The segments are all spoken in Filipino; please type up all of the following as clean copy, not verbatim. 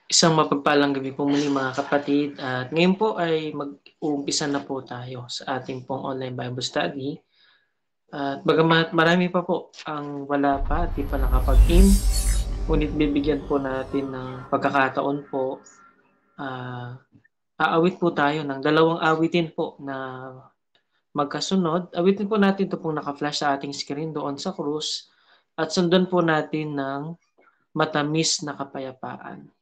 Isang mapagpalang gabi po muli mga kapatid at ngayon po ay mag-uumpisa na po tayo sa ating pong online Bible study. At bagamat marami pa po ang wala pa at di pa nakapag-in, ngunit bibigyan po natin ng pagkakataon po. Aawit po tayo ng dalawang awitin po na magkasunod. Awitin po natin ito pong naka-flash sa ating screen doon sa krus at sundan po natin ng matamis na kapayapaan.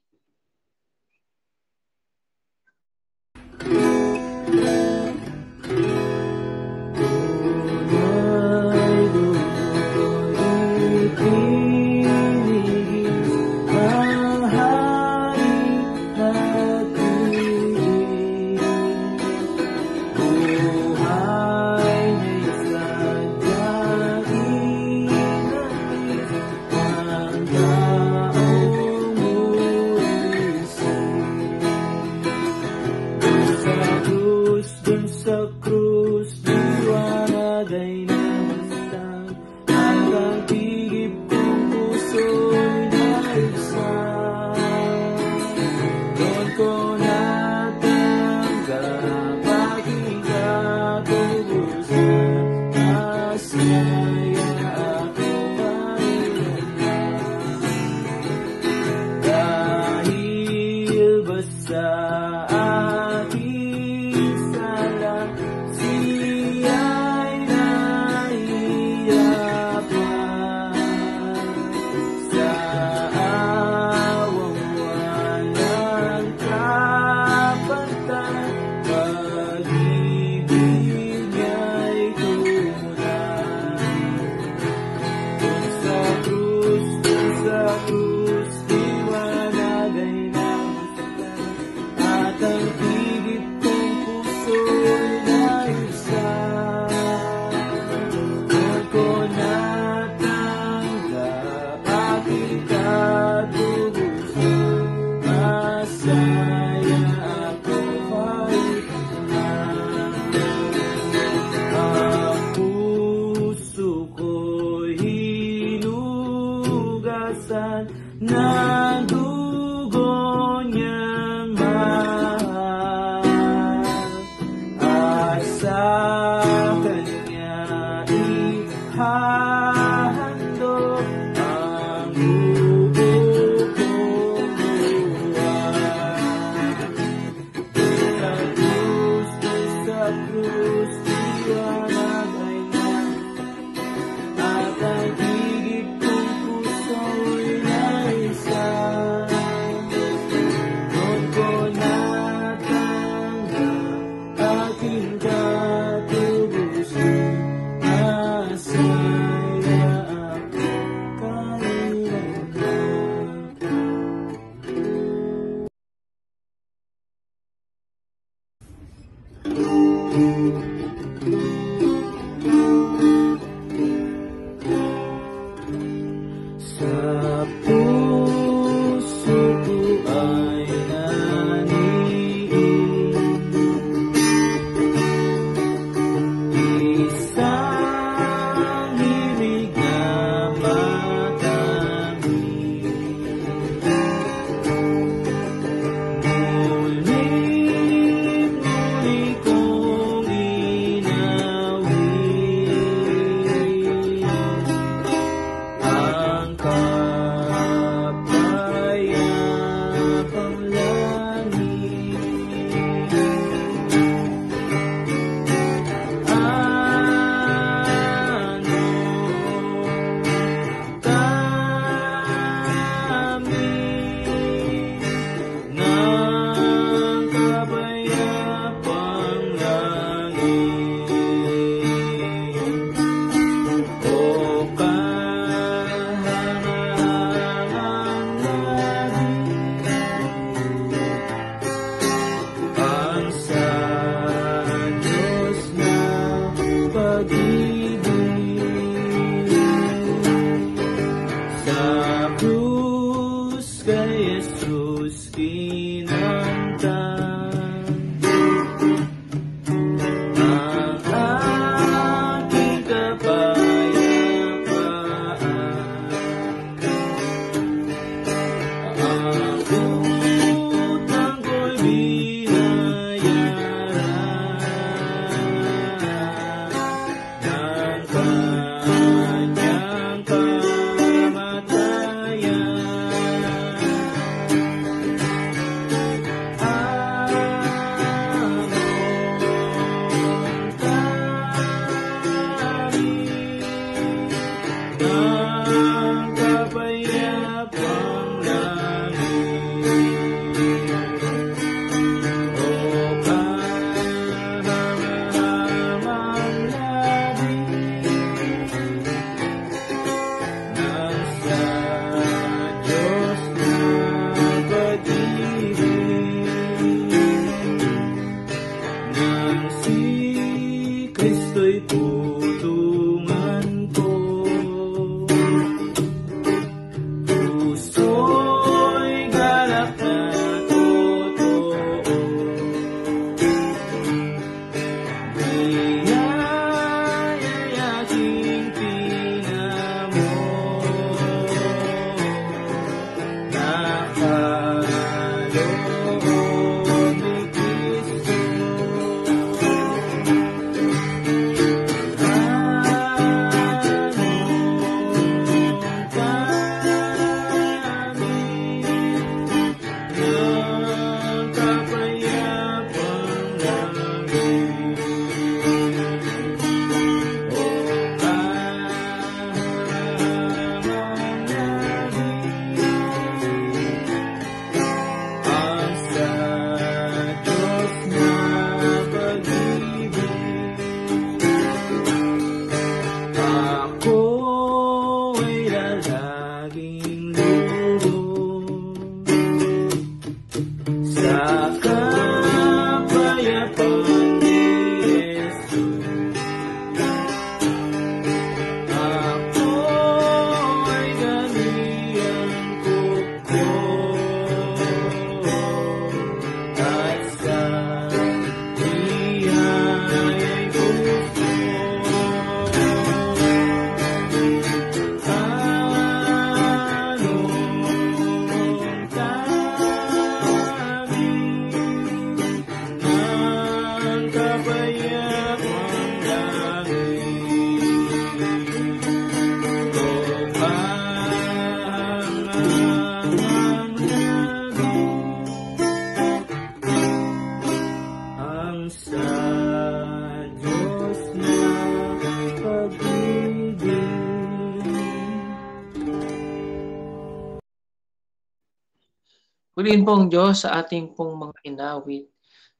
Purihin po ang Diyos sa ating pong mga inawit.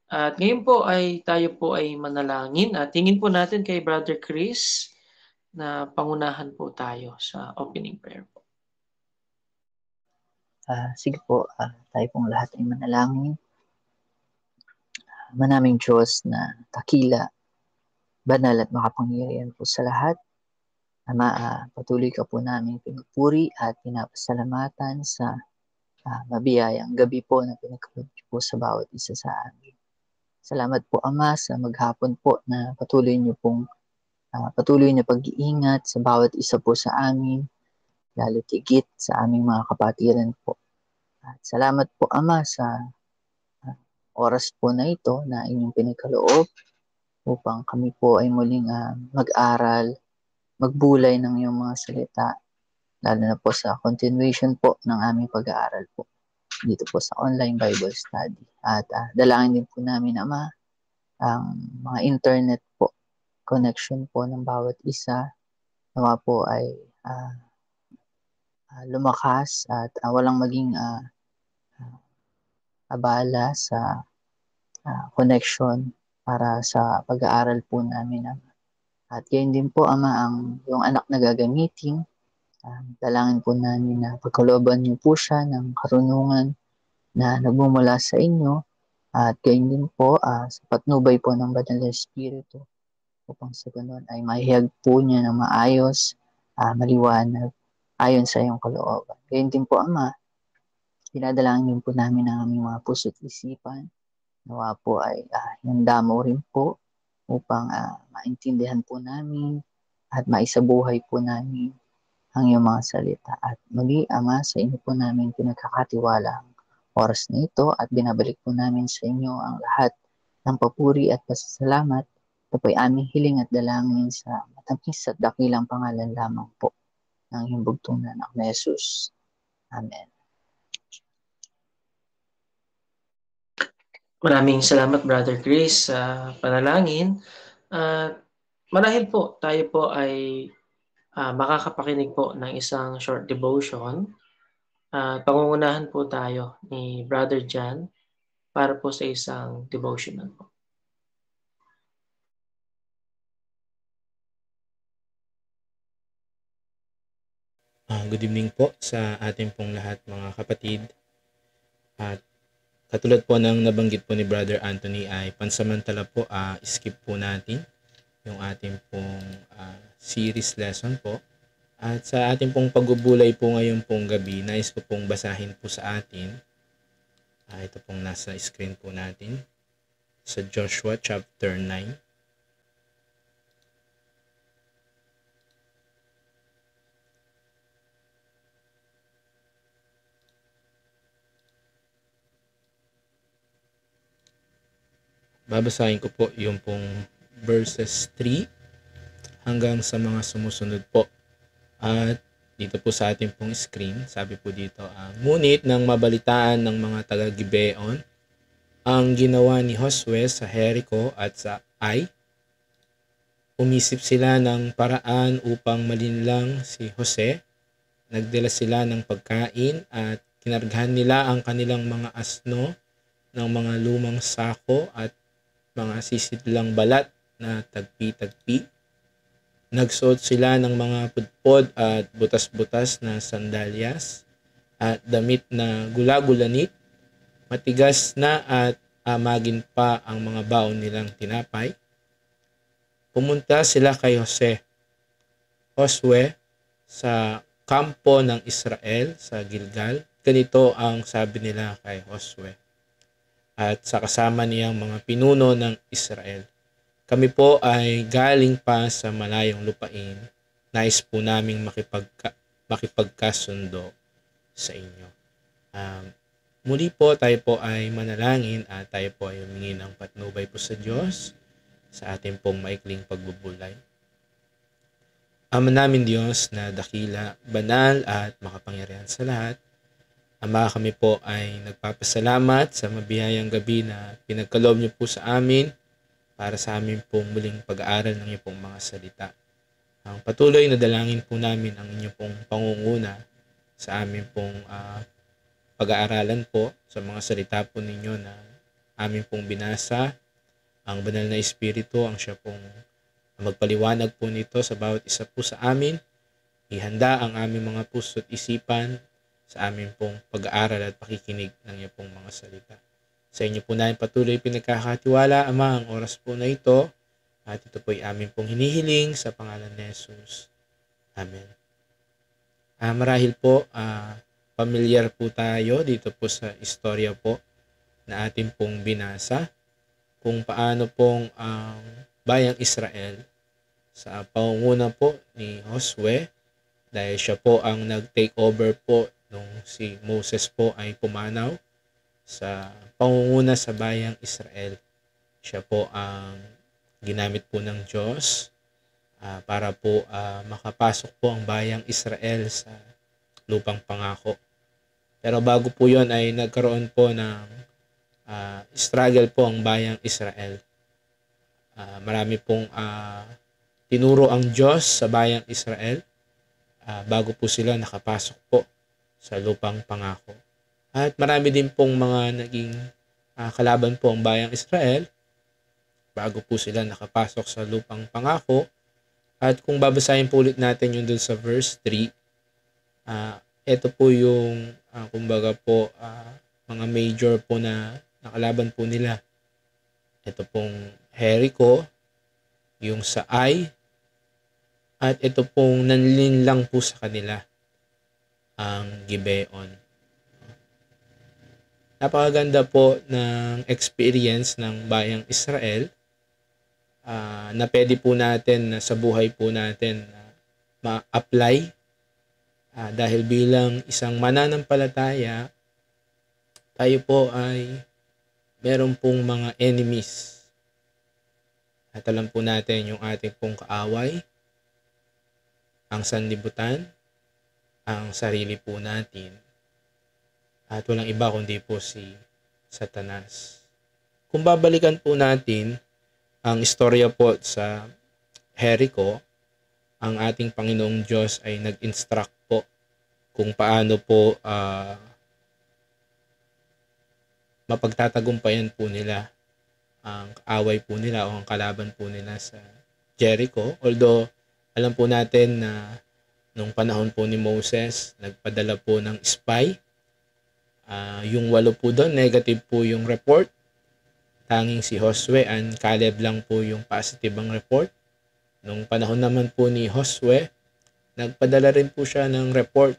At ngayon po ay tayo po ay manalangin at tingin po natin kay Brother Chris na pangunahan po tayo sa opening prayer po. Sige po, tayo pong lahat ay manalangin. Manaming Diyos na takila, banal at makapangyarihan po sa lahat. Ama, patuloy ka po namin pinupuri at pinapasalamatan sa mabiyayang gabi po na pinagkaloob po sa bawat isa sa amin. Salamat po Ama sa maghapon po na patuloy niyo pong patuloy na pag-iingat sa bawat isa po sa amin, lalo tigit sa aming mga kapatiran po. At salamat po Ama sa oras po na ito na inyong pinagkaloob upang kami po ay muling mag-aral, magbulay ng iyong mga salita, lalo na po sa continuation po ng aming pag-aaral po dito po sa online Bible study. At dalangin din po namin Ama ang mga internet po, connection po ng bawat isa, nawa po ay lumakas at walang maging abala sa connection para sa pag-aaral po namin Ama. At gayon din po Ama ang yung anak na gagamitin, dalangin po namin na pagkalooban niyo po siya ng karunungan na nagmumula sa inyo at gayon din po sa patnubay po ng Banal na Espiritu upang sa ganun ay mahihag po niya ng maayos, maliwanag ayon sa iyong kalooban. Gayon din po Ama, dinadalangin din po namin ang aming mga puso't isipan, nawa po ay handa mo rin po upang maintindihan po namin at maisabuhay po namin ang iyong mga salita. At muli Ama, sa inyo po namin pinagkakatiwala ang oras na ito at binabalik po namin sa inyo ang lahat ng papuri at pasasalamat. Ito po ay aming hiling at dalangin sa matamis at dakilang pangalan lamang po ng iyong bugtong na anak na Jesus. Amen. Maraming salamat Brother Chris sa panalangin. Marahil po tayo po ay makakapakinig po ng isang short devotion. Pangungunahan po tayo ni Brother John para po sa isang devotional po. Good evening po sa ating pong lahat mga kapatid. At katulad po ng nabanggit po ni Brother Anthony ay pansamantala po skip po natin yung ating pong series lesson po. At sa ating pong pagbubulay po ngayon pong gabi, nais ko pong basahin po sa atin. Ito pong nasa screen po natin sa Joshua chapter 9. babasahin ko po yung pong verses 3 hanggang sa mga sumusunod po. At dito po sa ating pong screen, sabi po dito, ngunit nang mabalitaan ng mga taga-Gibeon ang ginawa ni Josue sa Jericho at sa Ai, umisip sila ng paraan upang malinlang si Jose. Nagdala sila ng pagkain at kinargahan nila ang kanilang mga asno ng mga lumang sako at mga sisidlang balat na tagpi-tagpi. Nagsuot sila ng mga pudpod at butas-butas na sandalyas at damit na gula-gulanit. Matigas na at amagin pa ang mga baon nilang tinapay. Pumunta sila kay Josue sa kampo ng Israel sa Gilgal. Ganito ang sabi nila kay Josue at sa kasama niyang mga pinuno ng Israel. Kami po ay galing pa sa malayong lupain. Nais po naming makipagkasundo sa inyo. Muli po tayo po ay manalangin at tayo po ay humingi ng patnubay po sa Diyos sa ating pong maikling pagbubulay. Ama namin Diyos na dakila, banal at makapangyarihan sa lahat, Ama, kami po ay nagpapasalamat sa mabiyayang gabi na pinagkaloob niyo po sa amin para sa amin pong muling pag-aaral ng iyong pong mga salita. Ang patuloy na dalangin po namin ang inyong pong pangunguna sa amin pong pag-aaralan po sa mga salita po ninyo na amin pong binasa. Ang banal na Espiritu ang siya pong magpaliwanag po nito sa bawat isa po sa amin. Ihanda ang aming mga puso at isipan sa aming pong pag-aaral at pakikinig ng iyong pong mga salita. Sa inyo po namin patuloy pinagkakatiwala, Ama, ang oras po na ito. At ito po ay aming pong hinihiling sa pangalan ni Jesus. Amen. Marahil po, pamilyar po tayo dito po sa istorya po na ating pong binasa kung paano pong ang bayang Israel sa pangunguna po ni Josue, dahil siya po ang nag-take over po nung si Moses po ay pumanaw sa pangunguna sa bayang Israel. Siya po ang ginamit po ng Diyos para po makapasok po ang bayang Israel sa lupang pangako. Pero bago po yon ay nagkaroon po ng struggle po ang bayang Israel. Marami pong tinuro ang Diyos sa bayang Israel bago po sila nakapasok po sa lupang pangako. At marami din pong mga naging kalaban po ang bayang Israel bago po sila nakapasok sa lupang pangako. At kung babasahin po ulit natin yung dun sa verse 3, ito po yung kumbaga po mga major po na nakalaban po nila. Ito pong Jericho, yung sa Ai, at ito pong nanlinlang po sa kanila, ang Gibeon. Napakaganda po ng experience ng bayang Israel na pwede po natin sa buhay po natin ma-apply dahil bilang isang mananampalataya, tayo po ay meron pong mga enemies. At alam po natin yung ating pong kaaway, ang sanlibutan, ang sarili po natin, at walang iba kundi po si Satanas. Kung babalikan po natin ang istorya po sa Jericho, ang ating Panginoong Diyos ay nag-instruct po kung paano po mapagtatagumpayan po nila ang kaaway po nila o ang kalaban po nila sa Jericho. Although alam po natin na nung panahon po ni Moses, nagpadala po ng spy. Yung 8 po doon, negative po yung report. Tanging si Josue and Caleb lang po yung positive ang report. Nung panahon naman po ni Josue, nagpadala rin po siya ng report.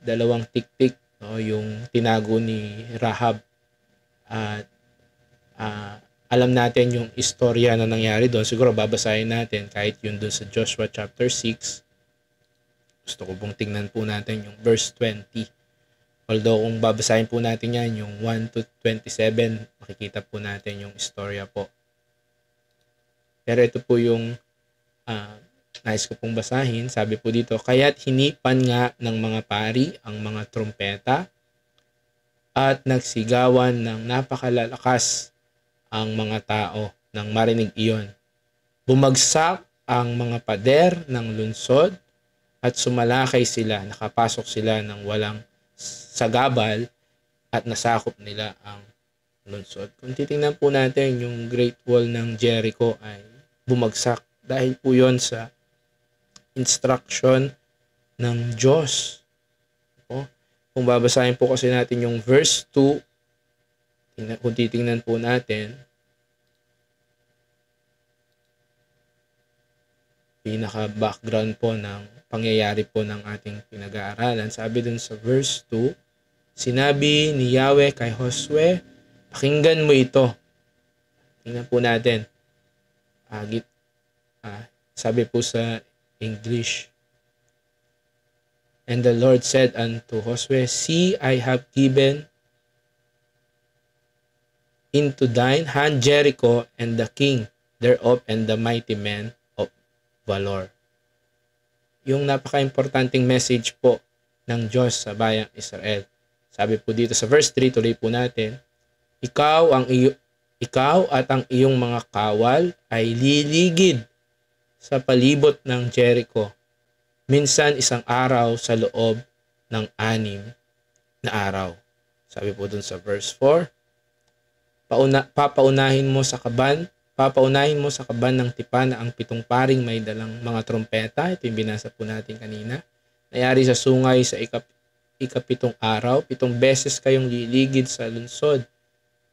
2 tiktik, yung tinago ni Rahab. At alam natin yung istorya na nangyari doon. Siguro babasahin natin kahit yun doon sa Joshua chapter 6. Gusto ko pong tingnan po natin yung verse 20. Although kung babasahin po natin yan, yung 1 to 27, makikita po natin yung istorya po. Pero ito po yung nais ko pong basahin. Sabi po dito, kaya't hinipan nga ng mga pari ang mga trumpeta at nagsigawan ng napakalalakas ang mga tao nang marinig iyon. Bumagsak ang mga pader ng lunsod at sumalakay sila, nakapasok sila ng walang sagabal at nasakop nila ang lunsod. Kung titingnan po natin, yung Great Wall ng Jericho ay bumagsak dahil po yon sa instruction ng Diyos. Kung babasahin po kasi natin yung verse 2, kung titingnan po natin, pinaka-background po ng pangyayari po ng ating pinag-aaralan. Sabi dun sa verse 2, sinabi ni Yahweh kay Josue, pakinggan mo ito. Tingnan po natin. Sabi po sa English, and the Lord said unto Josue, see, I have given into thine hand Jericho and the king thereof and the mighty men of valor. Yung napaka-importanting message po ng Diyos sa bayang Israel. Sabi po dito sa verse 3, tuloy po natin, ikaw at ang iyong mga kawal ay liligid sa palibot ng Jericho. Minsan isang araw sa loob ng 6 na araw. Sabi po dun sa verse 4, papaunahin mo sa kaban ng tipan na ang 7 paring may dalang mga trompeta. Ito yung binasa po natin kanina. Nayari sa sungay sa ika-7 araw, 7 beses kayong liligid sa lunsod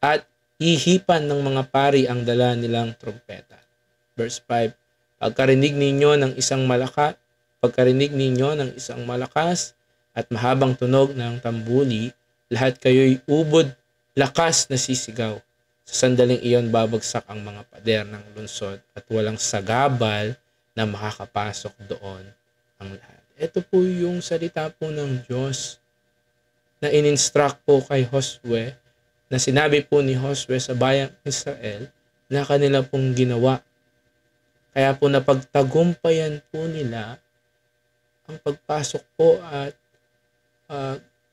at ihipan ng mga pari ang dala nilang trompeta. Verse 5, pagkarinig ninyo ng isang malakas at mahabang tunog ng tambuli, lahat kayo'y ubod lakas na sisigaw. Sa sandaling iyon babagsak ang mga pader ng lunsod at walang sagabal na makakapasok doon ang lahat. Ito po yung salita po ng Diyos na in-instruct po kay Josue, na sinabi po ni Josue sa bayang Israel na kanila pong ginawa. Kaya po napagtagumpayan po nila ang pagpasok po at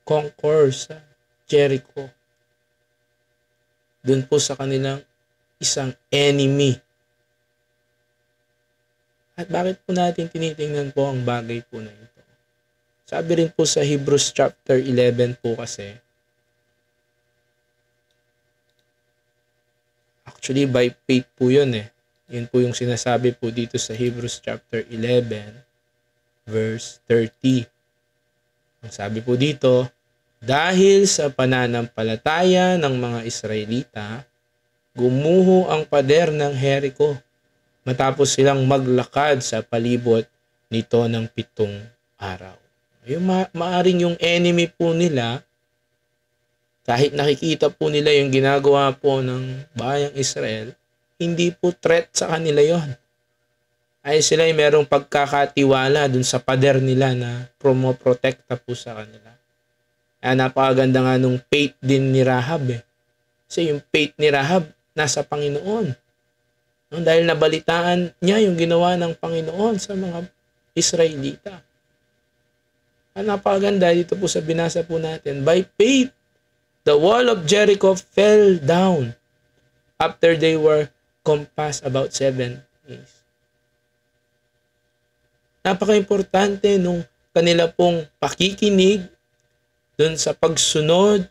conquer sa Jericho. Doon po sa kanilang isang enemy. At bakit po natin tinitingnan po ang bagay po na ito? Sabi rin po sa Hebrews chapter 11 po kasi, actually by faith po yun eh. Yun po yung sinasabi po dito sa Hebrews chapter 11 verse 30. Ang sabi po dito, dahil sa pananampalataya ng mga Israelita, gumuho ang pader ng Jericho matapos silang maglakad sa palibot nito ng 7 araw. Yung maaring yung enemy po nila, kahit nakikita po nila yung ginagawa po ng bayang Israel, hindi po threat sa kanila yon. Ay sila ay merong pagkakatiwala dun sa pader nila na promoprotekta po sa kanila. Kaya napakaganda nga nung faith din ni Rahab eh. Kasi yung faith ni Rahab nasa Panginoon. No? Dahil nabalitaan niya yung ginawa ng Panginoon sa mga Israelita. At napakaganda dito po sa binasa po natin. By faith, the wall of Jericho fell down after they were compassed about 7 days. Napaka-importante nung kanila pong pakikinig dun sa pagsunod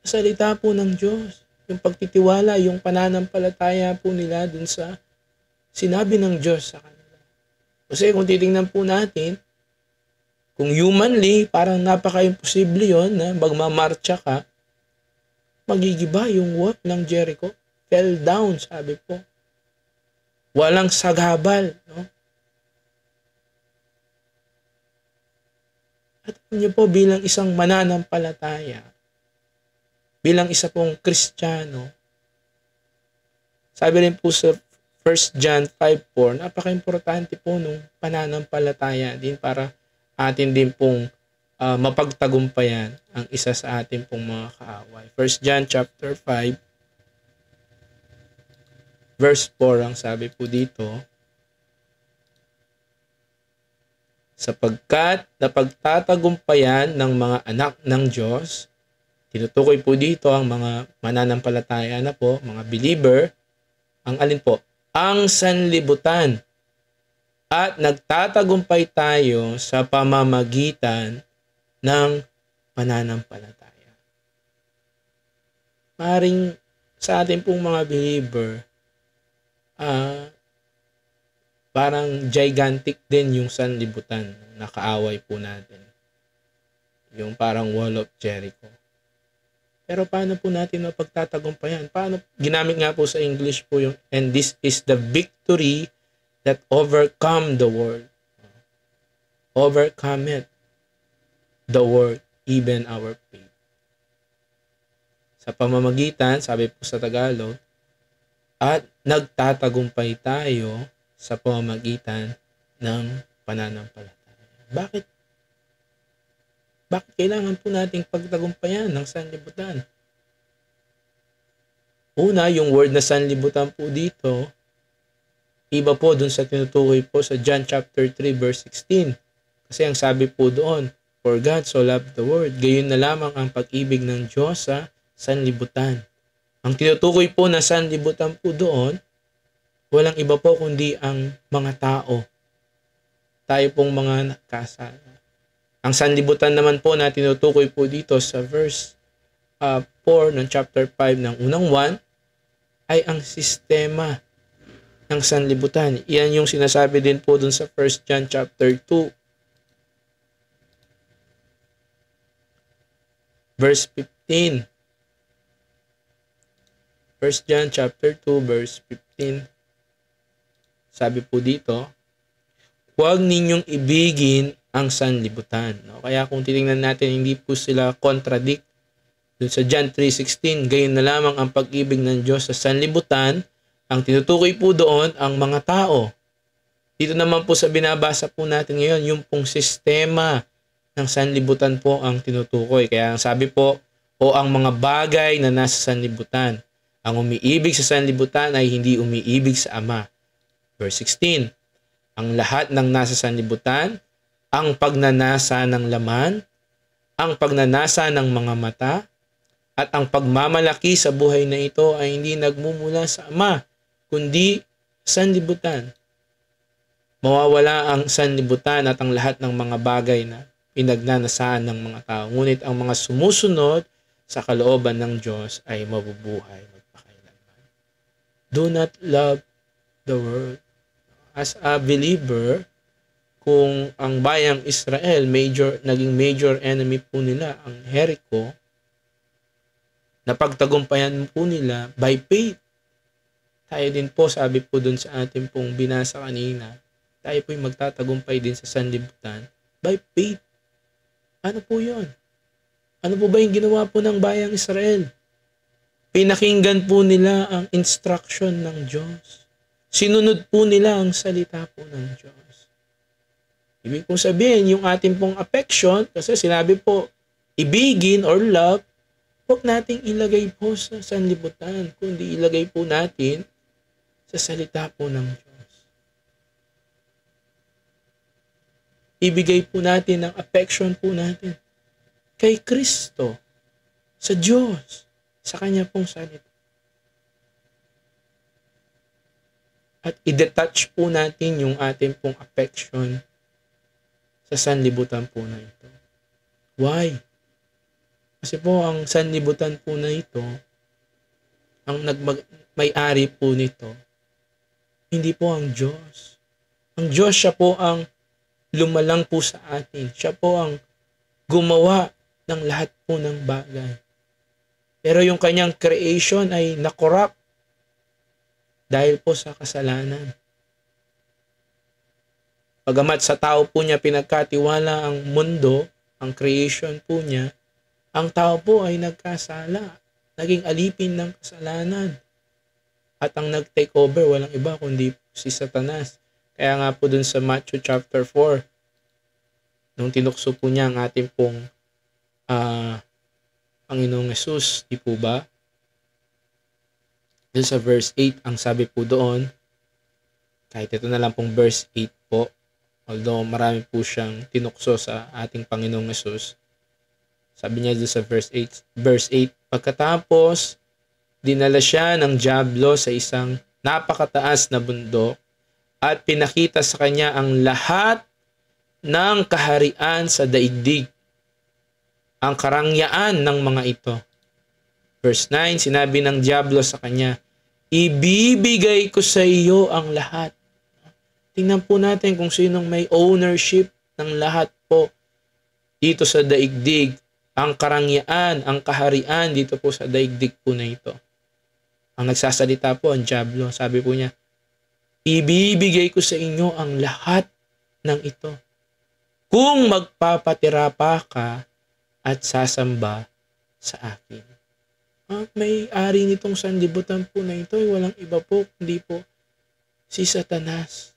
sa salita po ng Diyos. Yung pagtitiwala, yung pananampalataya po nila dun sa sinabi ng Diyos sa kanila. Kasi kung titingnan po natin, kung humanly, parang napaka-imposible yon na magmamarcha ka, magigiba yung wall ng Jericho. Fell down, sabi po. Walang sagabal. No? At niyo po bilang isang mananampalataya, bilang isa pong Kristiyano, sabi rin po sa 1 John 5:4, napaka-importante po nung pananampalataya din para atin din pong mapagtagumpayan ang isa sa ating pong mga kaaway. 1 John chapter 5 verse 4 ang sabi po dito, sapagkat napagtatagumpayan ng mga anak ng Diyos, tinutukoy po dito ang mga mananampalataya na po, mga believer, ang alin po? Ang sanlibutan. At nagtatagumpay tayo sa pamamagitan ng pananampalataya. Maring sa ating pong mga believer, parang gigantic din yung sanlibutan na kaaway po natin. Yung parang wall of Jericho. Pero paano po natin mapagtatagumpayan? Paano? Ginamit nga po sa English po yung, and this is the victory that overcome the world. Overcome it. The world, even our faith. Sa pamamagitan, sabi po sa Tagalog, at nagtatagumpay tayo sa pamamagitan ng pananampalataya. Bakit? Bakit kailangan po nating pagtagumpayan ng sanlibutan? Una, yung word na sanlibutan po dito, iba po dun sa tinutukoy po sa John chapter 3 verse 16. Kasi ang sabi po doon, for God so loved the world, gayon na lamang ang pag-ibig ng Diyos sa sanlibutan. Ang tinutukoy po na sanlibutan po doon, walang iba po kundi ang mga tao. Tayo pong mga nakasala. Ang sanlibutan naman po na tinutukoy po dito sa verse 4 ng chapter 5 ng unang 1 ay ang sistema ng sanlibutan. Iyan yung sinasabi din po dun sa 1 John chapter 2 verse 15. 1 John chapter 2 verse 15. Sabi po dito, huwag ninyong ibigin ang sanlibutan. No? Kaya kung titingnan natin, hindi po sila contradict. Doon sa John 3:16, gayon na lamang ang pag-ibig ng Diyos sa sanlibutan. Ang tinutukoy po doon, ang mga tao. Dito naman po sa binabasa po natin ngayon, yung pong sistema ng sanlibutan po ang tinutukoy. Kaya ang sabi po, o ang mga bagay na nasa sanlibutan. Ang umiibig sa sanlibutan ay hindi umiibig sa Ama. Verse 16, ang lahat ng nasa sanlibutan, ang pagnanasa ng laman, ang pagnanasa ng mga mata, at ang pagmamalaki sa buhay na ito ay hindi nagmumula sa Ama, kundi sanlibutan. Mawawala ang sanlibutan at ang lahat ng mga bagay na pinagnanasaan ng mga tao. Ngunit ang mga sumusunod sa kalooban ng Diyos ay mabubuhay magpakailanman. Do not love the world. As a believer, kung ang bayang Israel, naging major enemy po nila, ang Jericho, napagtagumpayan po nila by faith. Tayo din po, sabi po dun sa ating pong binasa kanina, tayo po'y magtatagumpay din sa sanlibutan by faith. Ano po yun? Ano po ba yung ginawa po ng bayang Israel? Pinakinggan po nila ang instruction ng Diyos. Sinunod po nila ang salita po ng Diyos. Ibig kong sabihin, yung ating pong affection, kasi sinabi po, ibigin or love, huwag nating ilagay po sa sanlibutan, kundi ilagay po natin sa salita po ng Diyos. Ibigay po natin ang affection po natin kay Kristo, sa Diyos, sa Kanya pong salita. At i-detach po natin yung ating pong affection sa sanlibutan po na ito. Why? Kasi po ang sanlibutan po na ito, ang may-ari po nito, hindi po ang Diyos. Ang Diyos, siya po ang lumalang po sa atin. Siya po ang gumawa ng lahat po ng bagay. Pero yung kanyang creation ay nakorrupt dahil po sa kasalanan. Pagamat sa tao po niya pinagkatiwala ang mundo, ang creation po niya, ang tao po ay nagkasala, naging alipin ng kasalanan. At ang nag-take over, walang iba kundi si Satanas. Kaya nga po dun sa Matthew chapter 4, nung tinukso po niya ang ating pong Panginoong Yesus, di po ba? Doon sa verse 8, ang sabi po doon, kahit ito na lang pong verse 8 po, although marami po siyang tinukso sa ating Panginoong Yesus, sabi niya doon sa verse 8, pagkatapos, dinala siya ng dyablo sa isang napakataas na bundok at pinakita sa kanya ang lahat ng kaharian sa daigdig, ang karangyaan ng mga ito. Verse 9, sinabi ng dyablo sa kanya, ibibigay ko sa iyo ang lahat. Tingnan po natin kung sinong may ownership ng lahat po dito sa daigdig. Ang karangyaan, ang kaharian dito po sa daigdig po na ito. Ang nagsasalita po, ang dyablo, sabi po niya, ibibigay ko sa inyo ang lahat ng ito. Kung magpapatira pa ka at sasamba sa akin. May-ari nitong sanlibutan po na ito ay walang iba po, kundi po si Satanas.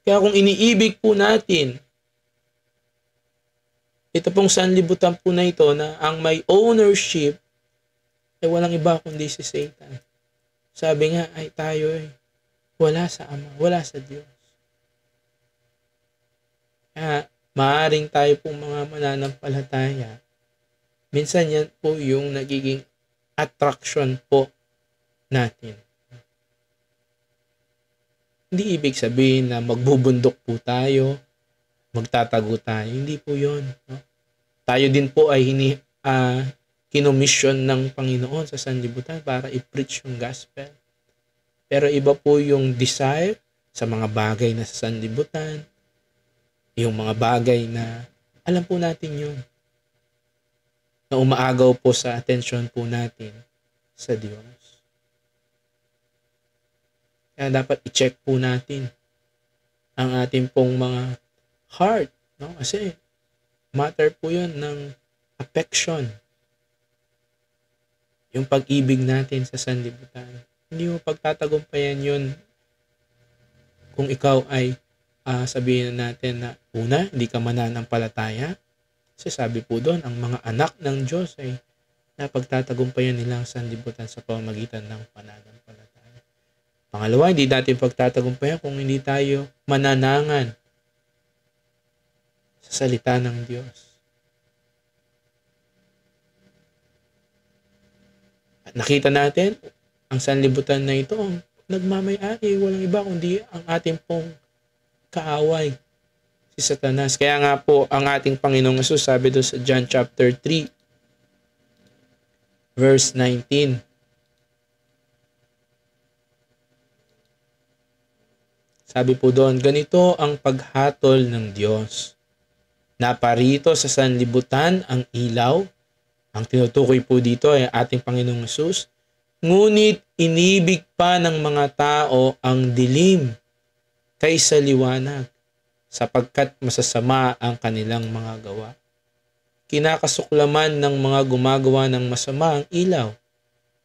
Kaya kung iniibig po natin ito pong sanlibutan po na ito na ang may ownership ay walang iba kundi si Satan. Sabi nga ay tayo ay wala sa Ama, wala sa Diyos. Kaya maaaring tayo pong mga mananampalataya, minsan yan po yung nagiging attraction po natin. Hindi ibig sabihin na magbubundok po tayo, magtatago tayo. Hindi po yun. No? Tayo din po ay kinomission ng Panginoon sa sanlibutan para i-preach yung gospel. Pero iba po yung desire sa mga bagay na sa sanlibutan, yung mga bagay na alam po natin yun, na umaagaw po sa atensyon po natin sa Diyos. Kaya dapat i-check po natin ang ating pong mga heart, no? Kasi matter po yun ng affection. Yung pag-ibig natin sa sanlibutan. Hindi mo pagtatagumpayan yun kung ikaw ay sabihin natin na una, hindi ka mananampalataya. Kasi sabi po doon, ang mga anak ng Diyos ay napagtatagumpayan nila ang sanlibutan sa pamamagitan ng pananampalataya. Pangalawa, hindi natin pagtatagumpayan kung hindi tayo mananangan sa salita ng Diyos. At nakita natin, ang sanlibutan na ito, ang nagmamay-ari, walang iba kundi ang ating pong kaaway, si Satanas. Kaya nga po, ang ating Panginoong Yesus, sabi doon sa John chapter 3, verse 19, sabi po doon, ganito ang paghatol ng Diyos. Naparito sa sanlibutan ang ilaw. Ang tinutukoy po dito ay ating Panginoong Yesus. Ngunit inibig pa ng mga tao ang dilim kaysa liwanag, sapagkat masasama ang kanilang mga gawa. Kinakasuklaman ng mga gumagawa ng masama ang ilaw,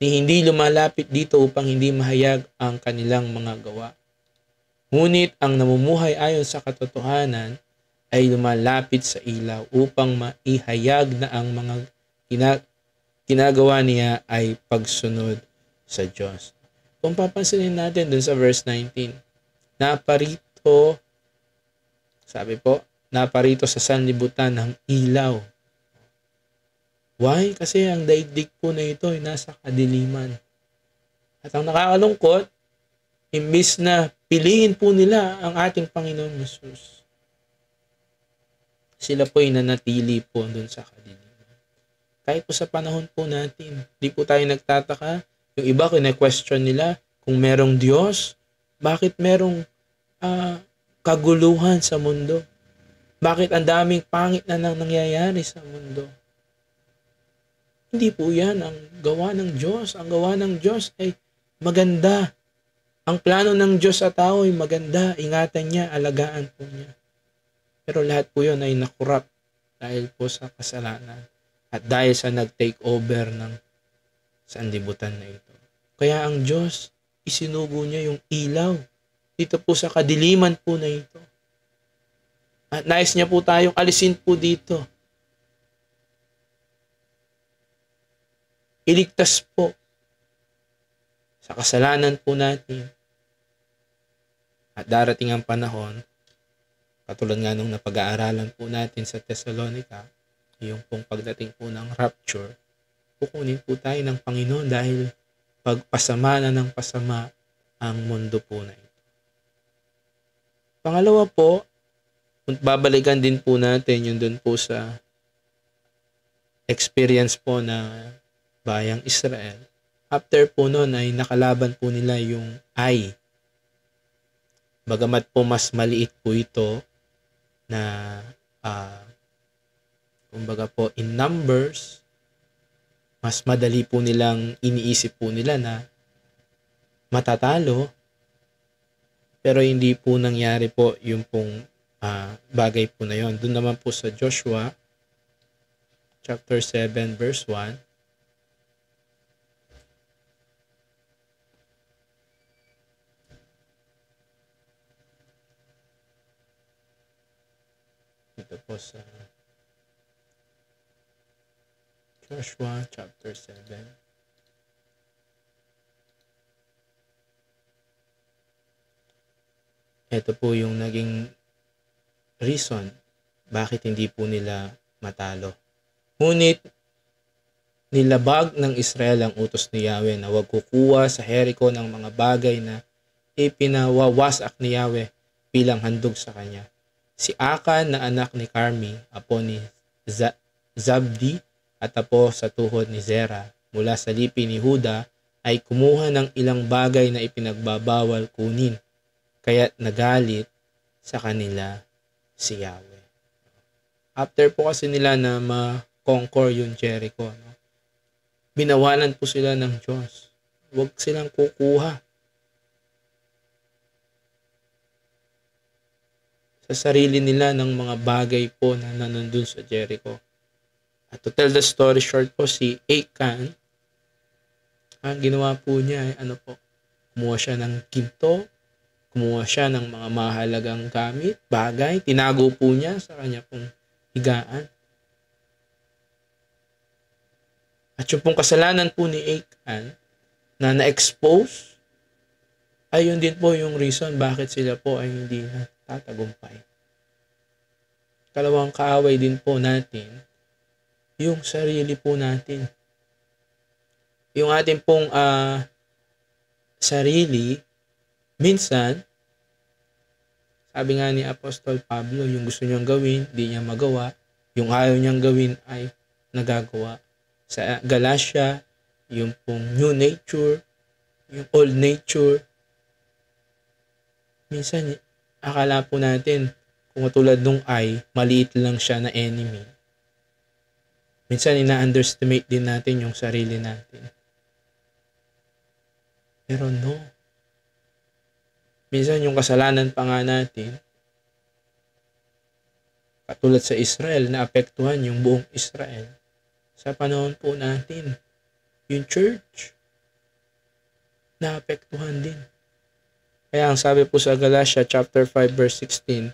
ni hindi lumalapit dito upang hindi mahayag ang kanilang mga gawa. Ngunit ang namumuhay ayon sa katotohanan ay lumalapit sa ilaw upang maihayag na ang mga ginagawa niya ay pagsunod sa Diyos. Kung papansinin natin dun sa verse 19, naparito, sabi po, naparito sa sanlibutan ng ilaw. Why? Kasi ang daigdig po na ito ay nasa kadiliman. At ang nakakalungkot, imbis na piliin po nila ang ating Panginoong Yesus, sila po ay nanatili po doon sa kadiliman. Kahit po sa panahon po natin, di po tayo nagtataka. Yung iba, kine-question nila kung merong Diyos, bakit merong kaguluhan sa mundo? Bakit ang daming pangit na nangyayari sa mundo? Hindi po yan ang gawa ng Diyos. Ang gawa ng Diyos ay maganda. Ang plano ng Diyos sa tao ay maganda. Ingatan niya, alagaan po niya. Pero lahat po yun ay nakurap dahil po sa kasalanan at dahil sa nag-take over ng sanlibutan na ito. Kaya ang Diyos, isinugo niya yung ilaw dito po sa kadiliman po na ito. At nais niya po tayong alisin po dito. Iligtas po sa kasalanan po natin. At darating ang panahon, katulad nga nung napag-aaralan po natin sa Thessalonica, yung pong pagdating po ng rapture, kukunin po tayo ng Panginoon dahil pagpasama na ng pasama ang mundo po na ito. Pangalawa po, babalikan din po natin yun dun po sa experience po na bayang Israel. After po noon ay nakalaban po nila yung Ai. Bagamat po mas maliit po ito na kumbaga po in numbers, mas madali po nilang iniisip po nila na matatalo, pero hindi po nangyari po yung pong bagay po na yon. Doon naman po sa Joshua chapter 7 verse 1, ito po sa Joshua chapter 7. Ito po yung naging reason bakit hindi po nila matalo. Ngunit nilabag ng Israel ang utos ni Yahweh na huwag kukuha sa Jericho ng mga bagay na ipinawawasak ni Yahweh bilang handog sa kanya. Si Akan na anak ni Carmi, apo ni Zabdi at apo sa tuhod ni Zera mula sa lipi ni Huda ay kumuha ng ilang bagay na ipinagbabawal kunin, kaya't nagalit sa kanila si Yahweh. After po kasi nila na ma-conquer yung Jericho, binawalan po sila ng Diyos. Huwag silang kukuha sa sarili nila ng mga bagay po na nandun sa Jericho. At to tell the story short po, si Achan, ang ginawa po niya ay kumuha siya ng ginto, kumuha siya ng mga mahalagang gamit, bagay, tinago po niya sa kanya pong higaan. At yung pong kasalanan po ni Achan na na-expose, ay yun din po yung reason bakit sila po ay hindi natatagumpay. Kalawang kaaway din po natin, yung sarili po natin. Yung ating pong sarili, minsan, sabi nga ni Apostol Pablo, yung gusto niyang gawin, di niya magawa. Yung ayaw niyang gawin ay nagagawa. Sa Galatia, yung pong new nature, yung old nature, minsan, akala po natin, kung tulad nung maliit lang siya na enemy. Minsan, ina-underestimate din natin yung sarili natin. Pero no. Minsan, yung kasalanan pa nga natin, katulad sa Israel, naapektuhan yung buong Israel. Sa panahon po natin, yung church, naapektuhan din. Kaya ang sabi po sa Galatia chapter 5 verse 16,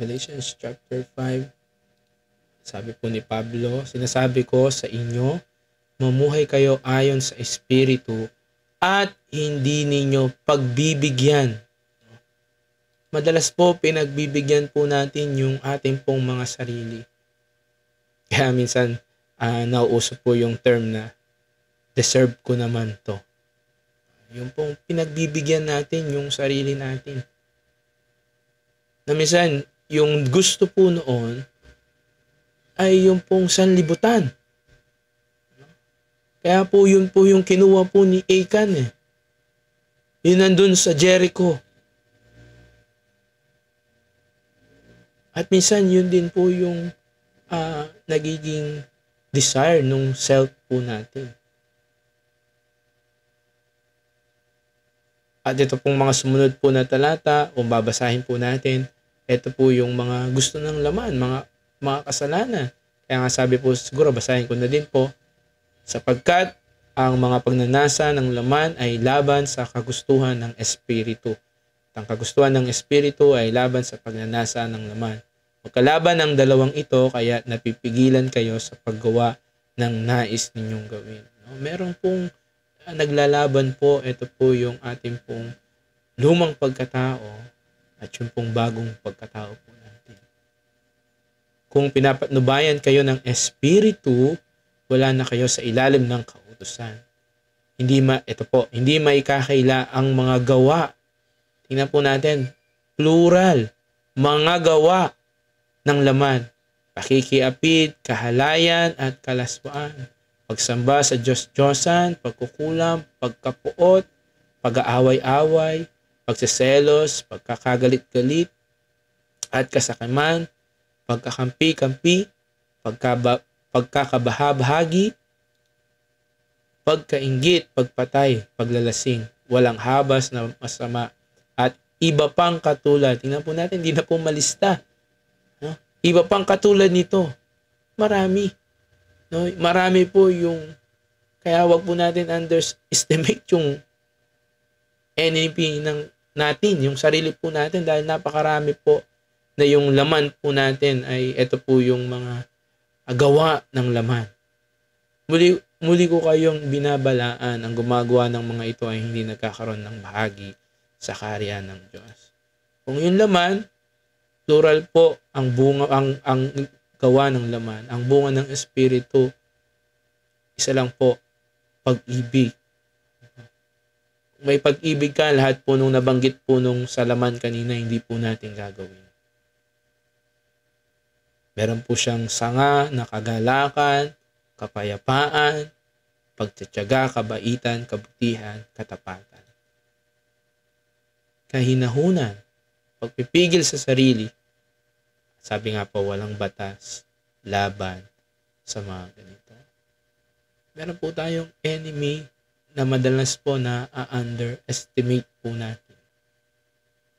Galatians chapter 5, sabi po ni Pablo, sinasabi ko sa inyo, mamuhay kayo ayon sa Espiritu at hindi ninyo pagbibigyan. Madalas po pinagbibigyan po natin yung ating pong mga sarili. Kaya minsan nauuso po yung term na deserve ko naman to. Yung pong pinagbibigyan natin yung sarili natin. Na minsan, yung gusto po noon ay yung pong sanlibutan. Kaya po yun po yung kinuha po ni Achan eh. Yun nandun sa Jericho. At minsan yun din po yung nagiging desire nung self po natin. At ito pong mga sumunod po na talata, kung babasahin po natin, ito po yung mga gusto ng laman, mga kasalanan. Kaya nga sabi po, siguro basahin ko na din po, sapagkat ang mga pagnanasa ng laman ay laban sa kagustuhan ng espiritu. Ang kagustuhan ng espiritu ay laban sa pagnanasa ng laman. Magkalaban ang dalawang ito, kaya napipigilan kayo sa paggawa ng nais ninyong gawin. Meron pong naglalaban po, ito po yung ating pong lumang pagkatao at yung pong bagong pagkatao po natin. Kung pinapatnubayan kayo ng espiritu, wala na kayo sa ilalim ng kautusan. Hindi maikakaila ang mga gawa. Tingnan po natin, plural, mga gawa ng laman, pakikiapid, kahalayan at kalaswaan, pagsamba sa Diyos-Diyosan, pagkukulam, pagkapuot, pag-aaway-away, pagseselos, pagkakagalit-galit, at kasakiman, pagkakampi-kampi, pagkakabahabahagi, pagkainggit, pagpatay, paglalasing, walang habas na masama, at iba pang katulad. Tingnan po natin, hindi na po malista. No? Iba pang katulad nito. Marami. No? Marami po yung, kaya wag po natin underestimate yung enemy natin, yung sarili po natin, dahil napakarami po na yung laman po natin ay ito po yung mga gawa ng laman. Muli ko kayong binabalaan, ang gumagawa ng mga ito ay hindi nagkakaroon ng bahagi sa kaharian ng Diyos. Kung yung laman, plural po ang bunga, ang gawa ng laman, ang bunga ng espiritu, isa lang po, pag-ibig. May pag-ibig ka, lahat po nung nabanggit po nung sa laman kanina, hindi po natin gagawin. Meron po siyang sanga, nakagalakan, kapayapaan, pagtitiyaga, kabaitan, kabutihan, katapatan. Kahinahunan, pagpipigil sa sarili. Sabi nga po, walang batas, laban sa mga ganito. Meron po tayong enemy na madalas po na underestimate po natin.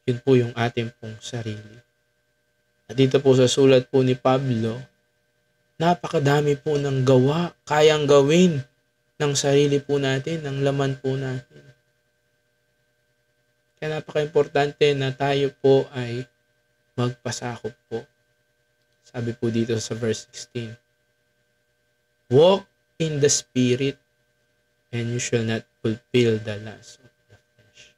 Yun po yung ating pong sarili. At dito po sa sulat po ni Pablo, napakadami po ng gawa, kayang gawin ng sarili po natin, ng laman po natin. Kaya napaka-importante na tayo po ay magpasakop po. Sabi po dito sa verse 16, walk in the Spirit, and you shall not fulfill the lust of the flesh.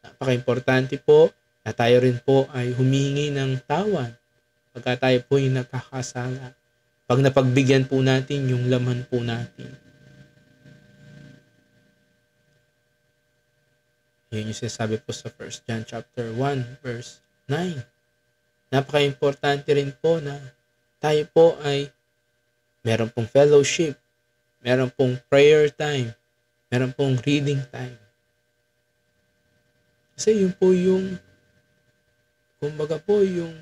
Napaka-importante po na tayo rin po ay humihingi ng tawad pagka tayo po ay nakakasala. Pag napagbigyan po natin yung laman po natin. Yun yung sinasabi po sa 1 John chapter 1 verse 9. Napaka-importante rin po na tayo po ay meron pong fellowship, meron pong prayer time, meron pong reading time. Kasi yun po yung, kumbaga po yung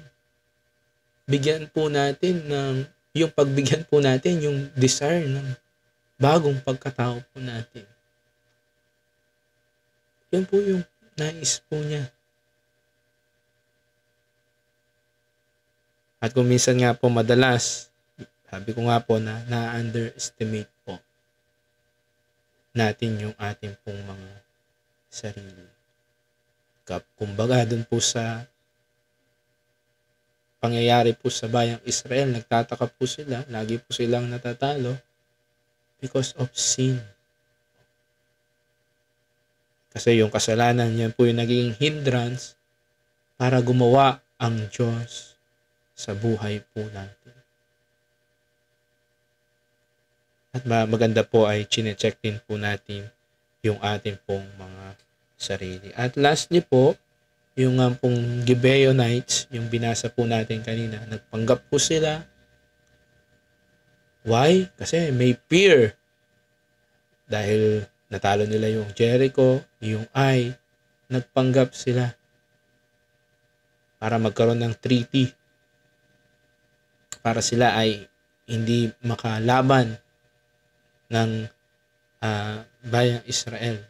bigyan po natin yung pagbigyan po natin yung desire ng bagong pagkatao po natin. Yan po yung nais po niya. At kung minsan nga po madalas, sabi ko nga po na na-underestimate po natin yung ating pong mga sarili. Kumbaga dun po sa pangyayari po sa bayang Israel, nagtataka po sila, lagi po silang natatalo because of sin. Kasi yung kasalanan niya po yung naging hindrance para gumawa ang Diyos sa buhay po natin. At maganda po ay chine-check din po natin yung ating pong mga sarili. At lastly po, yung pong Gibeonites, yung binasa po natin kanina, nagpanggap po sila. Why? Kasi may fear. Dahil natalo nila yung Jericho, yung Ai, nagpanggap sila para magkaroon ng treaty. Para sila ay hindi makalaban ng bayang Israel.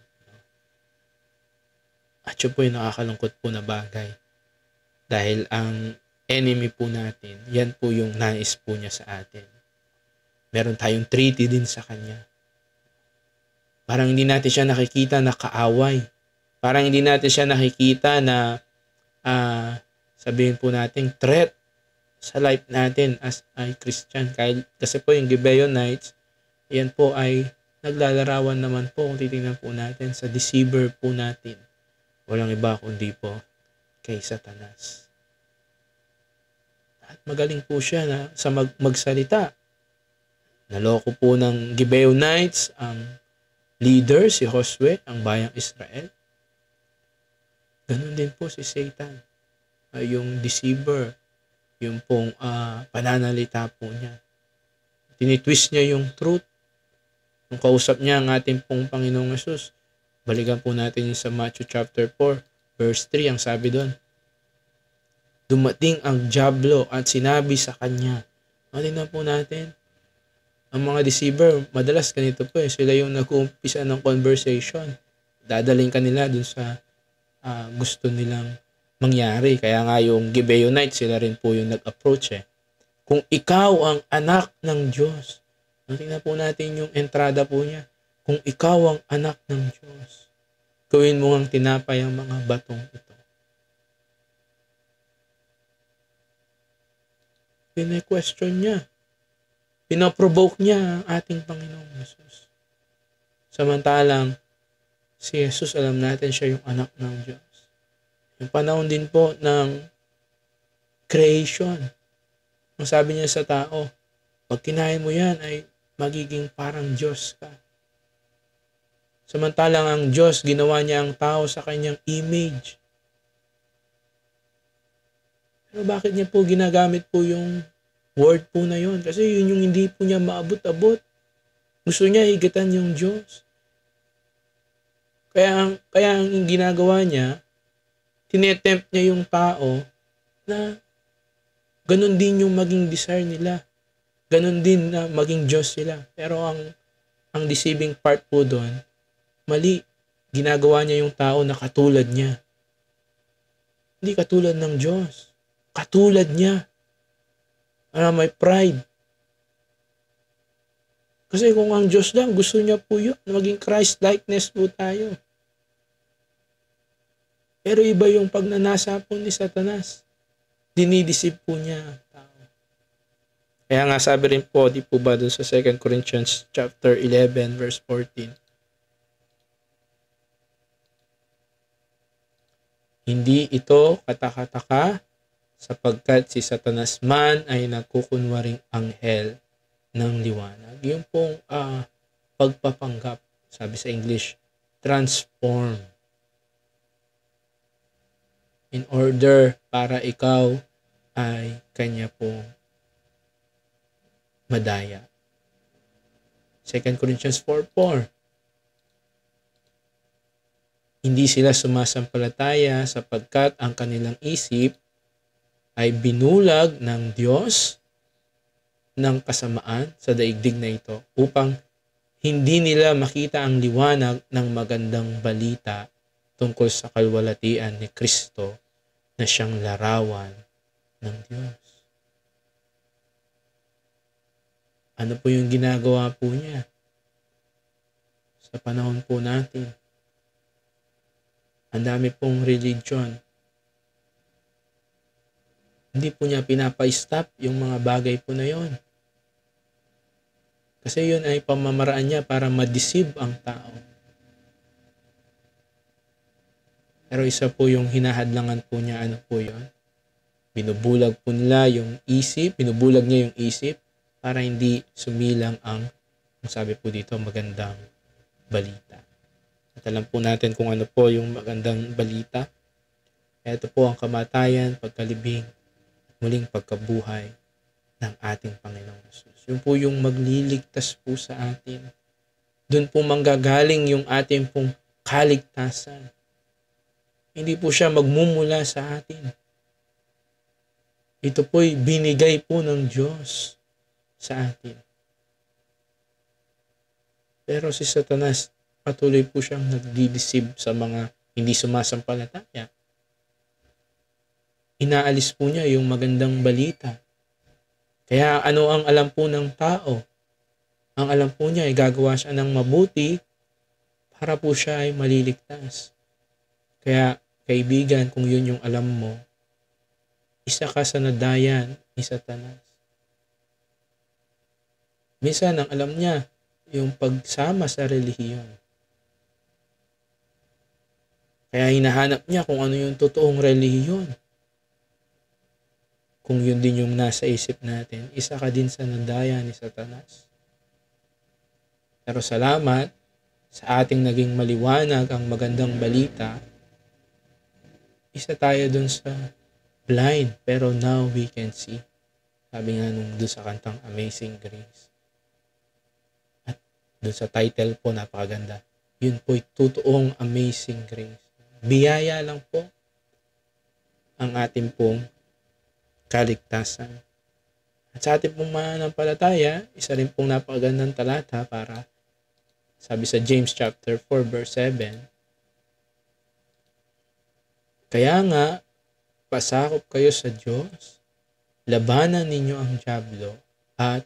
At yun po yung nakakalungkot po na bagay. Dahil ang enemy po natin, yan po yung nais po niya sa atin. Meron tayong treaty din sa Kanya. Parang hindi natin siya nakikita na kaaway. Parang hindi natin siya nakikita na sabihin po natin threat sa life natin as ay Christian. Kasi po yung Gibeonites, yan po ay naglalarawan naman po kung titingnan po natin sa deceiver po natin. Walang iba kundi po kay Satanas. At magaling po siya na sa magsalita. Naloko po ng Gibeonites ang leader, si Josue, ang bayang Israel. Ganun din po si Satan. Yung deceiver, yung pong pananalita po niya. Tinitwist niya yung truth. Nung kausap niya ang ating pong Panginoong Yesus, balikan po natin yung sa Matthew chapter 4, verse 3, ang sabi doon, dumating ang dyablo at sinabi sa kanya. Tingnan po natin, ang mga deceiver, madalas ganito po sila yung nag-uumpisa ng conversation. Dadaling kanila dun sa gusto nilang mangyari. Kaya nga yung Gibeonites, sila rin po yung nag-approach Kung ikaw ang anak ng Diyos, tingnan po natin yung entrada po niya. Kung ikaw ang anak ng Diyos, gawin mo ang tinapay ang mga batong ito. Pine-question niya. Pinaprovoke niya ang ating Panginoong Yesus. Samantalang, si Jesus, alam natin siya yung anak ng Diyos. Yung panahon din po ng creation. Ang sabi niya sa tao, pag kinain mo yan ay magiging parang Diyos ka. Samantalang ang Diyos, ginawa niya ang tao sa kanyang image. Pero bakit niya po ginagamit po yung word po na yun? Kasi yun yung hindi po niya maabot-abot. Gusto niya higitan yung Diyos. Kaya ang ginagawa niya, tinetempt niya yung tao na ganun din yung maging desire nila. Ganun din na maging Diyos sila. Pero ang deceiving part po doon, mali. Ginagawa niya yung tao na katulad niya. Hindi katulad ng Diyos. Katulad niya. May pride. Kasi kung ang Diyos lang, gusto niya po yun. Maging Christ-likeness po tayo. Pero iba yung pagnanasa po ni Satanas. Dinidisip po niya ang tao. Kaya nga sabi rin po, di po ba dun sa 2 Corinthians chapter 11 verse 14. Hindi ito katakataka sapagkat si Satanas man ay nagkukunwaring anghel ng liwanag. Yung pong pagpapanggap, sabi sa English, transform. In order para ikaw ay kanya pong madaya. 2 Corinthians 4:4. Hindi sila sumasampalataya sapagkat ang kanilang isip ay binulag ng Diyos ng kasamaan sa daigdig na ito upang hindi nila makita ang liwanag ng magandang balita tungkol sa kalwalatian ni Kristo na siyang larawan ng Diyos. Ano po yung ginagawa po niya sa panahon po natin? Ang dami pong religion. Hindi po niya pinapa-stop yung mga bagay po na yon. Kasi yun ay pamamaraan niya para ma-deceive ang tao. Pero isa po yung hinahadlangan po niya, ano po yun? Binubulag po nila yung isip, binubulag niya yung isip para hindi sumilang ang sabi po dito, magandang balita. At alam po natin kung ano po yung magandang balita. Ito po ang kamatayan, pagkalibing, muling pagkabuhay ng ating Panginoong Jesus. Yun po yung magliligtas po sa atin. Doon po manggagaling yung ating pong kaligtasan. Hindi po siya magmumula sa atin. Ito po'y binigay po ng Diyos sa atin. Pero si Satanas, patuloy po siyang nagdideceive sa mga hindi sumasampalataya. Inaalis po niya yung magandang balita. Kaya ano ang alam po ng tao? Ang alam po niya ay gagawa siya ng mabuti para po siya ay maliligtas. Kaya kaibigan, kung yun yung alam mo, isa ka sa nadayan ni Satanas. Minsan ang alam niya, yung pagsama sa relihiyon. Kaya hinahanap niya kung ano yung totoong relihiyon. Kung yun din yung nasa isip natin, isa ka din sa nadayan ni Satanas. Pero salamat sa ating naging maliwanag ang magandang balita, isa tayo dun sa blind, pero now we can see. Sabi nga nung dun sa kantang Amazing Grace. At dun sa title po, napakaganda. Yun po'y totoong Amazing Grace. Biyaya lang po ang ating pong kaligtasan. At sa ating pong mananampalataya, isa rin pong napakagandang talata para sabi sa James chapter 4 verse 7, kaya nga, pasakop kayo sa Diyos, labanan ninyo ang dyablo at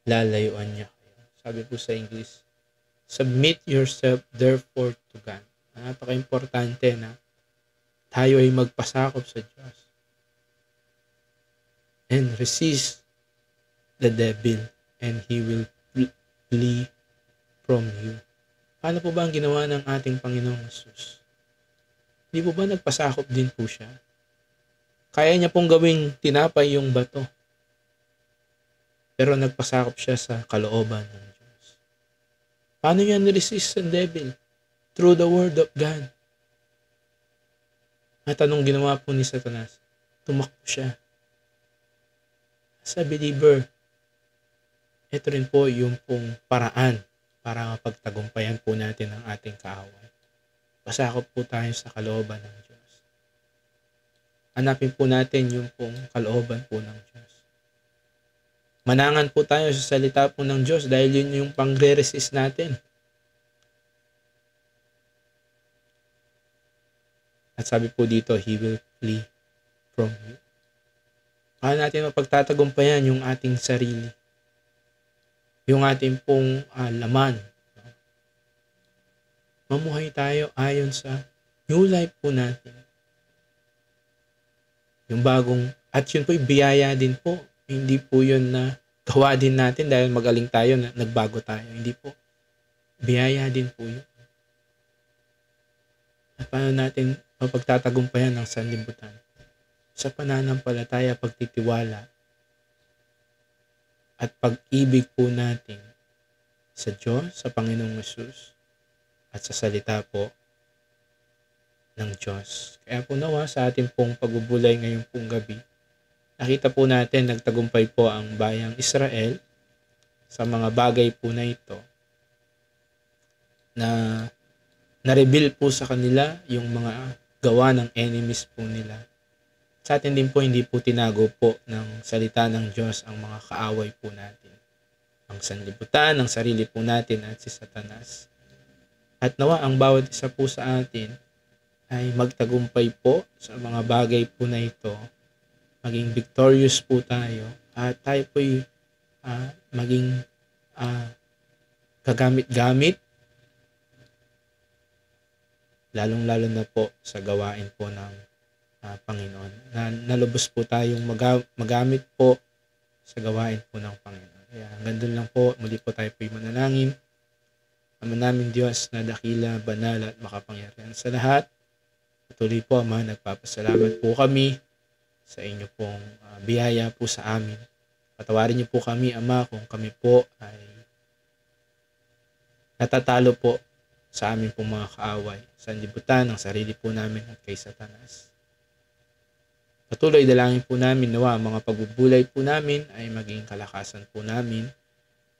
lalayuan niya kayo. Sabi po sa English, submit yourself therefore to God. Napaka-importante na tayo ay magpasakop sa Diyos. And resist the devil and he will flee from you. Paano po ba ang ginawa ng ating Panginoong Jesus? Hindi po ba nagpasakop din po siya? Kaya niya pong gawing tinapay yung bato. Pero nagpasakop siya sa kalooban ng Diyos. Paano niya niresist ang devil? Through the word of God. At anong ginawa po ni Satanas? Tumakbo siya. As a believer, ito rin po yung pong paraan para mapagtagumpayan po natin ang ating kaaway. Pasakop po tayo sa kalooban ng Diyos. Hanapin po natin yung pong kalooban po ng Diyos. Manangan po tayo sa salita po ng Diyos dahil yun yung pangre-resist natin. At sabi po dito, He will flee from you. Paano natin mapagtatagumpayan yung ating sarili? Yung ating pong laman. Mamuhay tayo ayon sa new life po natin. Yung bagong, at yun po biyaya din po. Hindi po yun na gawa din natin dahil magaling tayo na nagbago tayo. Hindi po. Biyaya din po yun. At paano natin mapagtatagumpayan ng sanlibutan? Sa pananampalataya, pagtitiwala, at pag-ibig po natin sa Diyos, sa Panginoong Hesus, at sa salita po ng Diyos. Kaya po nawa sa ating pong pagbubulay ngayong pong gabi, nakita po natin nagtagumpay po ang bayang Israel sa mga bagay po na ito na na-reveal po sa kanila yung mga gawa ng enemies po nila. Sa atin din po, hindi po tinago po ng salita ng Diyos ang mga kaaway po natin. Ang sanlibutan, ang sarili po natin at si Satanas. At nawa ang bawat isa po sa atin ay magtagumpay po sa mga bagay po na ito. Maging victorious po tayo at tayo po maging kagamit-gamit lalong-lalo na po sa gawain po ng Panginoon. Nalubos po tayong magamit po sa gawain po ng Panginoon. Kaya hanggang doon lang po, muli po tayo po'y manalangin. Ama namin Diyos na dakila, banal at makapangyarihan sa lahat. Patuloy po, Ama, nagpapasalamat po kami sa inyo pong biyaya po sa amin. Patawarin niyo po kami, Ama, kung kami po ay natatalo po sa amin pong mga kaaway, sa libutan ng sarili po namin at kay Satanas. Patuloy dalangin po namin nawa ang mga pagbubulay po namin ay maging kalakasan po namin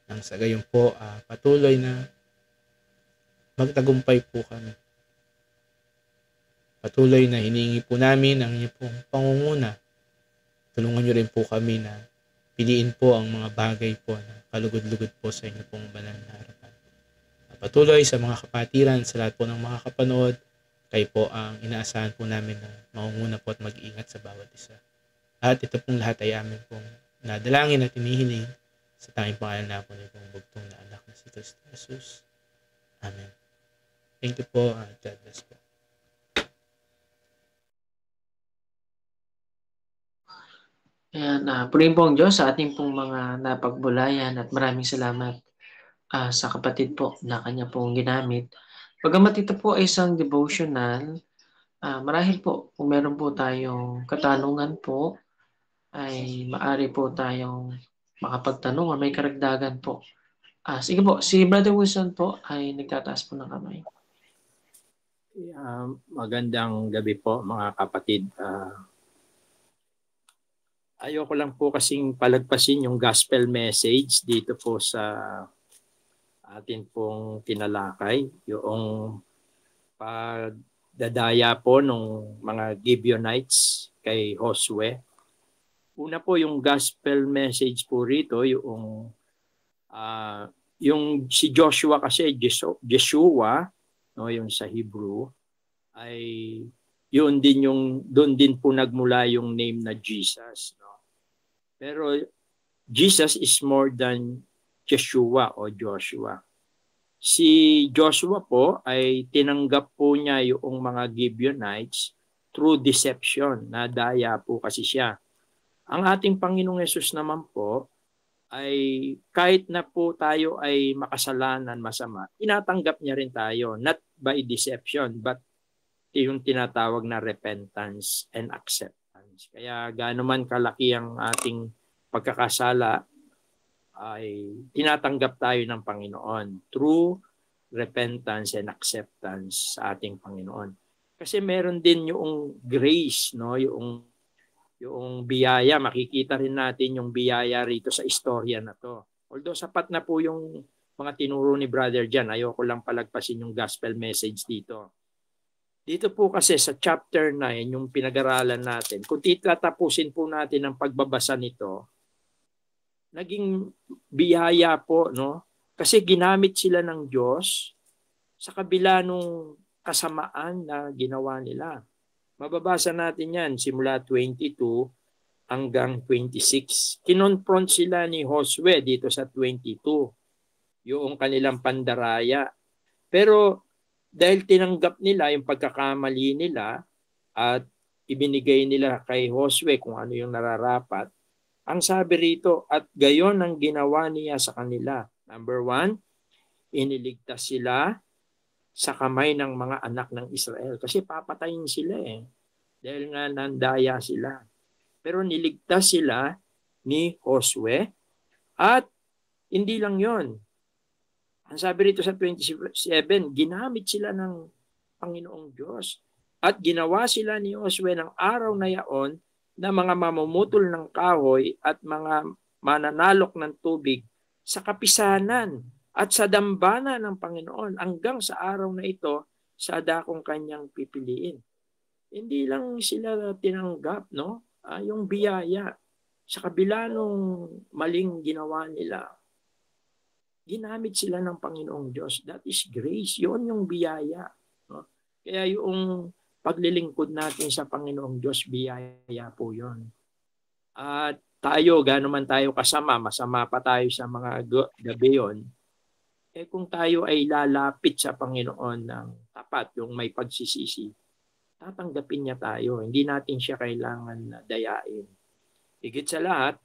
nang sa gayon po patuloy na magtagumpay po kami. Patuloy na hiningi po namin ang inyong pong pangunguna. Tulungan niyo rin po kami na piliin po ang mga bagay po na kalugod-lugod po sa inyong pong banal na harapan. Patuloy sa mga kapatiran, sa lahat po ng mga kapanood, kayo po ang inaasahan po namin na mangunguna po at mag-iingat sa bawat isa. At ito pong lahat ay amin pong nadalangin at inihiling sa tanging pangalan na po nitong bugtong na anak si Kristo Jesus. Amen. Thank you po. God bless po. Ayan, purihin po ang Diyos sa ating pong mga napagbulayan at maraming salamat sa kapatid po na kanya pong ginamit. Bagamat ito po ay isang devotional, marahil po kung meron po tayong katanungan po, ay maari po tayong makapagtanong o may karagdagan po. Sige po, si Brother Wilson po ay nagtataas po ng kamay. Magandang gabi po mga kapatid. Ayoko lang po kasing palagpasin yung gospel message dito po sa atin pong tinalakay. Yung pagdadaya po ng mga Gibeonites kay Josue. Una po yung gospel message po rito, yung si Joshua kasi, Jeshua, no, yung sa Hebrew, ay yun din doon din po nagmula yung name na Jesus. No? Pero Jesus is more than Yeshua o Joshua. Si Joshua po ay tinanggap po niya yung mga Gibeonites through deception. Nadaya po kasi siya. Ang ating Panginoong Yesus naman po ay kahit na po tayo ay makasalanan, masama, tinatanggap niya rin tayo, not by deception, but yung tinatawag na repentance and acceptance. Kaya gaano man kalaki ang ating pagkakasala, ay tinatanggap tayo ng Panginoon through repentance and acceptance sa ating Panginoon. Kasi meron din yung grace, no, yung biyaya, makikita rin natin yung biyaya rito sa istorya na to. Although sapat na po yung mga tinuro ni Brother Jan, ayoko lang palagpasin yung gospel message dito. Dito po kasi sa chapter 9, yung pinag-aralan natin, kung tatapusin po natin ang pagbabasa nito, naging biyaya po, no? Kasi ginamit sila ng Diyos sa kabila nung kasamaan na ginawa nila. Mababasa natin yan simula 22 hanggang 26. Kinonfront sila ni Josue dito sa 22, yung kanilang pandaraya. Pero dahil tinanggap nila yung pagkakamali nila at ibinigay nila kay Josue kung ano yung nararapat, ang sabi rito, at gayon ang ginawa niya sa kanila. Number 1, iniligtas sila sa kamay ng mga anak ng Israel. Kasi papatayin sila dahil nga nandaya sila. Pero niligtas sila ni Josue at hindi lang yon. Ang sabi rito sa 27, ginamit sila ng Panginoong Diyos at ginawa sila ni Josue ng araw na yaon na mga mamumutol ng kahoy at mga mananalok ng tubig sa kapisanan at sa dambana ng Panginoon hanggang sa araw na ito sa dakong kanyang pipiliin. Hindi lang sila tinanggap, no? Yung biyaya sa kabila nung maling ginawa nila. Ginamit sila ng Panginoong Diyos. That is grace. Yun yung biyaya. No? Kaya yung paglilingkod natin sa Panginoong Diyos, biyaya po yun. At tayo, gaano man tayo kasama, masama pa tayo sa mga gabi yun, kung tayo ay lalapit sa Panginoon ng tapat, yung may pagsisisi, tatanggapin niya tayo. Hindi natin siya kailangan dayain. Higit sa lahat,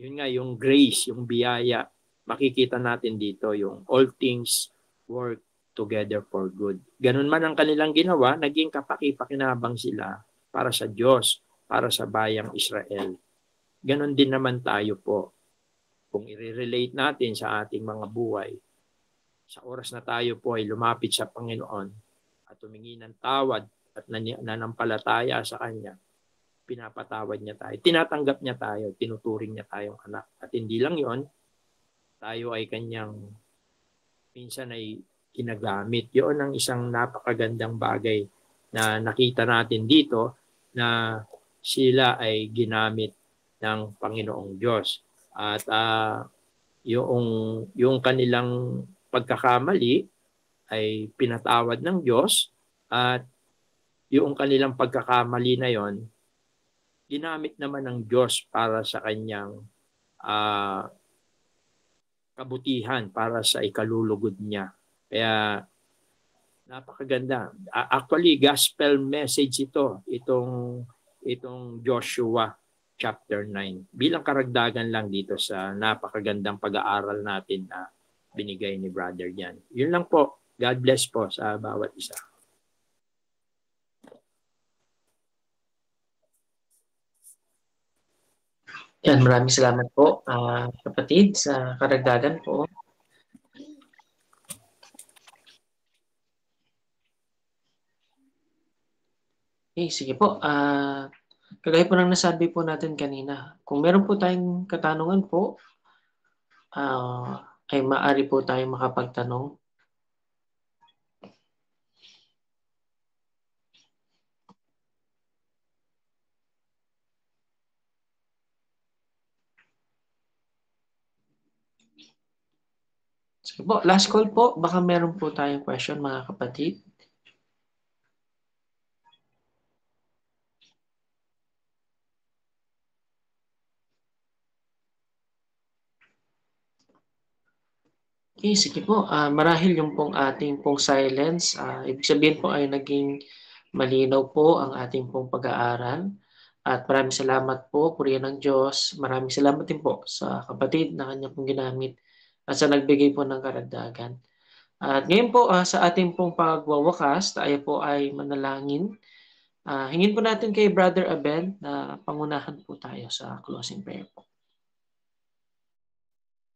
yun nga, yung grace, yung biyaya, makikita natin dito yung all things work together for good. Ganun man ang kanilang ginawa, naging kapaki-pakinabang sila para sa Diyos, para sa bayang Israel. Ganun din naman tayo po. Kung i-relate natin sa ating mga buhay, sa oras na tayo po ay lumapit sa Panginoon at humingi ng tawad at nanampalataya sa Kanya, pinapatawad niya tayo, tinatanggap niya tayo, tinuturing niya tayong anak. At hindi lang yon, tayo ay Kanyang minsan ay ginagamit. Yun ang isang napakagandang bagay na nakita natin dito na sila ay ginamit ng Panginoong Diyos. At yung kanilang pagkakamali ay pinatawad ng Diyos at yung kanilang pagkakamali na yon ginamit naman ng Diyos para sa Kanyang kabutihan para sa ikalulugod niya. Kaya napakaganda. Actually, gospel message itong Joshua chapter 9. Bilang karagdagan lang dito sa napakagandang pag-aaral natin na binigay ni Brother Jan. Yun lang po. God bless po sa bawat isa. Yan, maraming salamat po, kapatid, sa karagdagan po. Okay, sige po. Kagaya po ng nasabi po natin kanina, kung meron po tayong katanungan po, ay maaari po tayong makapagtanong. Sige po, last call po. Baka meron po tayong question, mga kapatid. Okay, sige po. Marahil yung pong ating pong silence, ibig sabihin po ay naging malinaw po ang ating pong pag-aaral. At maraming salamat po, purihan ng Diyos. Maraming salamat din po sa kapatid na kanya pong ginamit at sa nagbigay po ng karagdagan. At ngayon po, sa ating pong pagwawakas, tayo po ay manalangin. Hingin po natin kay Brother Abel na pangunahan po tayo sa closing prayer po.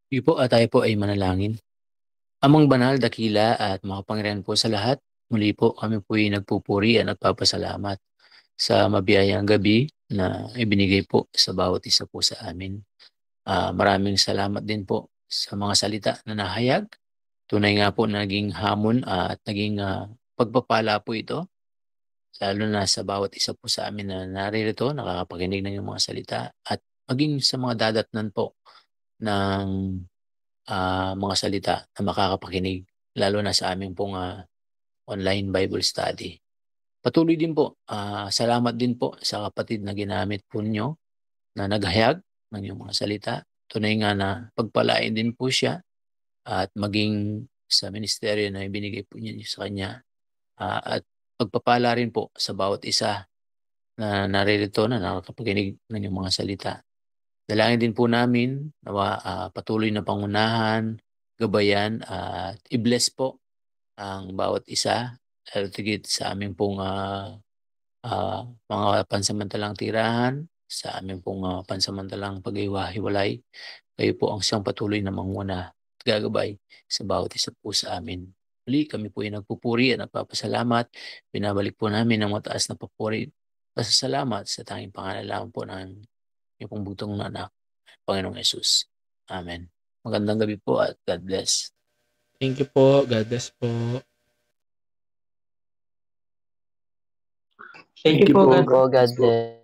Sige po, tayo po ay manalangin. Amang banal, dakila at makapangyarihan po sa lahat, muli po kami po ay nagpupuri at nagpapasalamat sa mabiyayang gabi na ibinigay po sa bawat isa po sa amin. Maraming salamat din po sa mga salita na nahayag. Tunay nga po na naging hamon at naging pagpapala po ito, lalo na sa bawat isa po sa amin na naririto, nakakapakinig ng mga salita at maging sa mga dadatnan po ng mga salita na makakapakinig, lalo na sa aming pong online Bible study. Patuloy din po, salamat din po sa kapatid na ginamit po nyo na naghayag ng inyong mga salita. Tunay nga na pagpalain din po siya at maging sa ministeryo na ibinigay po niyo sa kanya. At pagpapala rin po sa bawat isa na naririto na nakakapakinig ng inyong mga salita. Dalangin din po namin na patuloy na pangunahan, gabayan at i-bless po ang bawat isa, lalo tigit sa aming pong mga pansamantalang tirahan, sa aming pong pansamantalang pag-iwa-hiwalay. Kayo po ang siyang patuloy na manguna at gagabay sa bawat isa po sa amin. Muli, kami po ay nagpupuri at nagpapasalamat. Binabalik po namin ang mataas na papuri. Pasasalamat sa tanging pangalan po ng yung pong bugtong na anak, Panginoong Yesus. Amen. Magandang gabi po at God bless. Thank you po. God bless po. Thank you po. God bless.